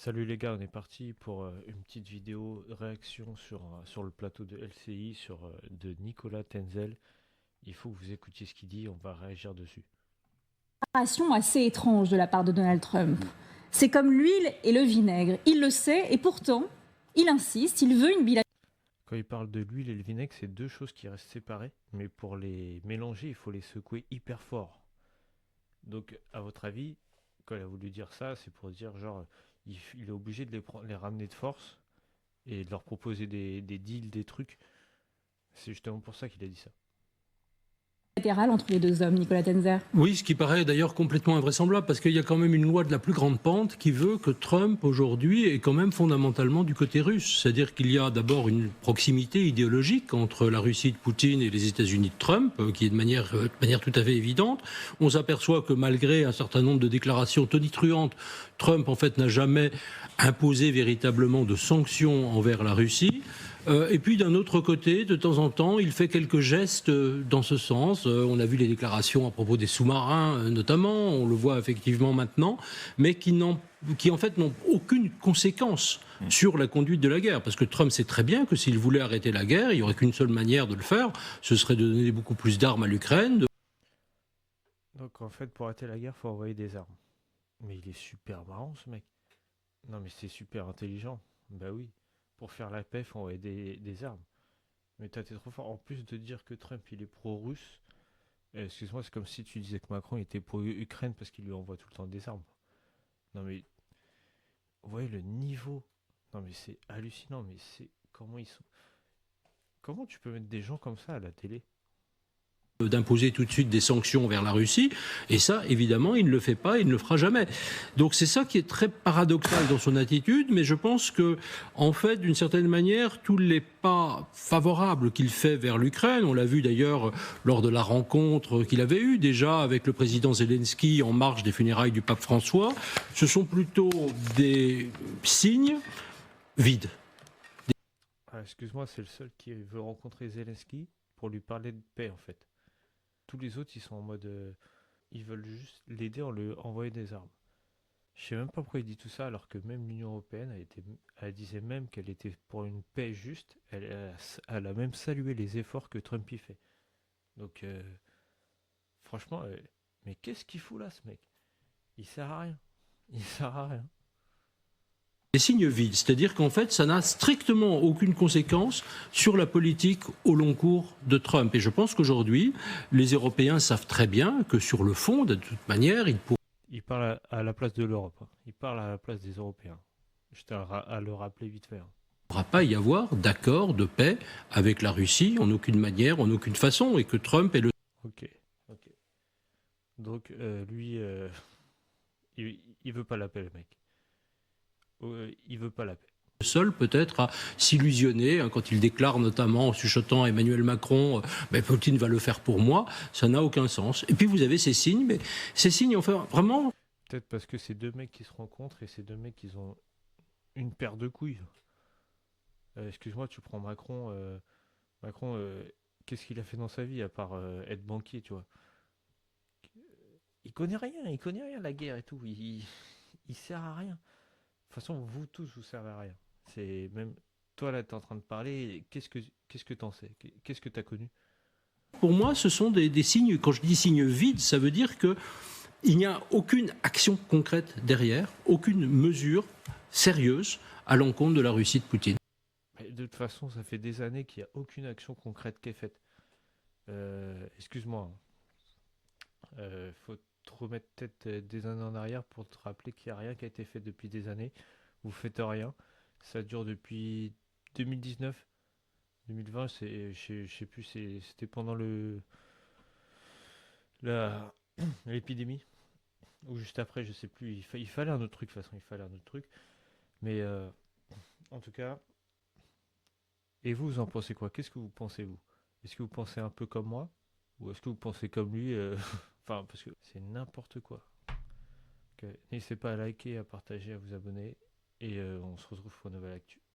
Salut les gars, on est parti pour une petite vidéo réaction sur le plateau de LCI de Nicolas Tenzel. Il faut que vous écoutiez ce qu'il dit, on va réagir dessus. Déclaration assez étrange de la part de Donald Trump. C'est comme l'huile et le vinaigre. Il le sait et pourtant, il insiste, il veut une bilan. Quand il parle de l'huile et le vinaigre, c'est deux choses qui restent séparées, mais pour les mélanger, il faut les secouer hyper fort. Donc, à votre avis, quand il a voulu dire ça, c'est pour dire genre, il est obligé de les ramener de force et de leur proposer des deals, des trucs. C'est justement pour ça qu'il a dit ça. Bilatérale entre les deux hommes, Nicolas Tenzer. Oui, ce qui paraît d'ailleurs complètement invraisemblable, parce qu'il y a quand même une loi de la plus grande pente qui veut que Trump, aujourd'hui, est quand même fondamentalement du côté russe. C'est-à-dire qu'il y a d'abord une proximité idéologique entre la Russie de Poutine et les États-Unis de Trump, qui est de manière tout à fait évidente. On s'aperçoit que malgré un certain nombre de déclarations tonitruantes, Trump, en fait, n'a jamais imposé véritablement de sanctions envers la Russie. Et puis d'un autre côté, de temps en temps, il fait quelques gestes dans ce sens. On a vu les déclarations à propos des sous-marins, notamment, on le voit effectivement maintenant, mais qui en fait n'ont aucune conséquence sur la conduite de la guerre. Parce que Trump sait très bien que s'il voulait arrêter la guerre, il n'y aurait qu'une seule manière de le faire, ce serait de donner beaucoup plus d'armes à l'Ukraine. Donc en fait, pour arrêter la guerre, faut envoyer des armes. Mais il est super marrant ce mec. Non mais c'est super intelligent. Bah oui. Pour faire la paix, faut envoyer des armes. Mais t'es trop fort. En plus de dire que Trump il est pro-russe, excuse-moi, c'est comme si tu disais que Macron était pro-Ukraine parce qu'il lui envoie tout le temps des armes. Non mais, vous voyez le niveau. Non mais c'est hallucinant. Mais c'est comment ils sont. Comment tu peux mettre des gens comme ça à la télé? D'imposer tout de suite des sanctions vers la Russie. Et ça, évidemment, il ne le fait pas, il ne le fera jamais. Donc c'est ça qui est très paradoxal dans son attitude, mais je pense que, en fait, d'une certaine manière, tous les pas favorables qu'il fait vers l'Ukraine, on l'a vu d'ailleurs lors de la rencontre qu'il avait eue déjà avec le président Zelensky en marge des funérailles du pape François, ce sont plutôt des signes vides. Ah, excuse-moi, c'est le seul qui veut rencontrer Zelensky pour lui parler de paix en fait. Tous les autres, ils sont en mode. Ils veulent juste l'aider en lui envoyant des armes. Je sais même pas pourquoi il dit tout ça alors que même l'Union Européenne elle disait même qu'elle était pour une paix juste. Elle a même salué les efforts que Trump y fait. Donc franchement, mais qu'est-ce qu'il fout là ce mec? Il sert à rien. Il sert à rien. Des signes vides, c'est-à-dire qu'en fait, ça n'a strictement aucune conséquence sur la politique au long cours de Trump. Et je pense qu'aujourd'hui, les Européens savent très bien que sur le fond, de toute manière, ils ne Il parle à la place de l'Europe, hein. Il parle à la place des Européens. Je tiens à le rappeler vite fait, hein. pourra pas y avoir d'accord de paix avec la Russie en aucune manière, en aucune façon, et que Trump est le Ok, ok. Donc lui, il veut pas la paix, le mec. Il veut pas la paix. seul peut-être à s'illusionner quand il déclare notamment en chuchotant à Emmanuel Macron ben, Poutine va le faire pour moi, ça n'a aucun sens. Et puis vous avez ces signes, mais ces signes enfin vraiment. Peut-être parce que c'est deux mecs qui se rencontrent et ces deux mecs ils ont une paire de couilles. Excuse-moi, tu prends Macron. Macron, qu'est-ce qu'il a fait dans sa vie à part être banquier, tu vois? Il connaît rien la guerre et tout. Il sert à rien. De toute façon, vous tous vous servez à rien. C'est même toi là, t'es en train de parler. Qu'est-ce que t'en sais? Qu'est-ce que t'as connu? Pour moi, ce sont des signes, quand je dis signes vides, ça veut dire que il n'y a aucune action concrète derrière, aucune mesure sérieuse à l'encontre de la Russie de Poutine. Mais de toute façon, ça fait des années qu'il n'y a aucune action concrète qui est faite. Excuse-moi, hein. Faut te remettre peut-être des années en arrière pour te rappeler qu'il n'y a rien qui a été fait depuis des années. Vous faites rien. Ça dure depuis 2019. 2020, je sais plus, c'était pendant la, l'épidémie. Ou juste après, je sais plus. Il fallait un autre truc, de toute façon, il fallait un autre truc. Mais en tout cas, et vous en pensez quoi? Qu'est-ce que vous pensez, vous? Est-ce que vous pensez un peu comme moi? Ou est-ce que vous pensez comme lui? Enfin, parce que c'est n'importe quoi. Ok. N'hésitez pas à liker, à partager, à vous abonner. Et on se retrouve pour une nouvelle actu.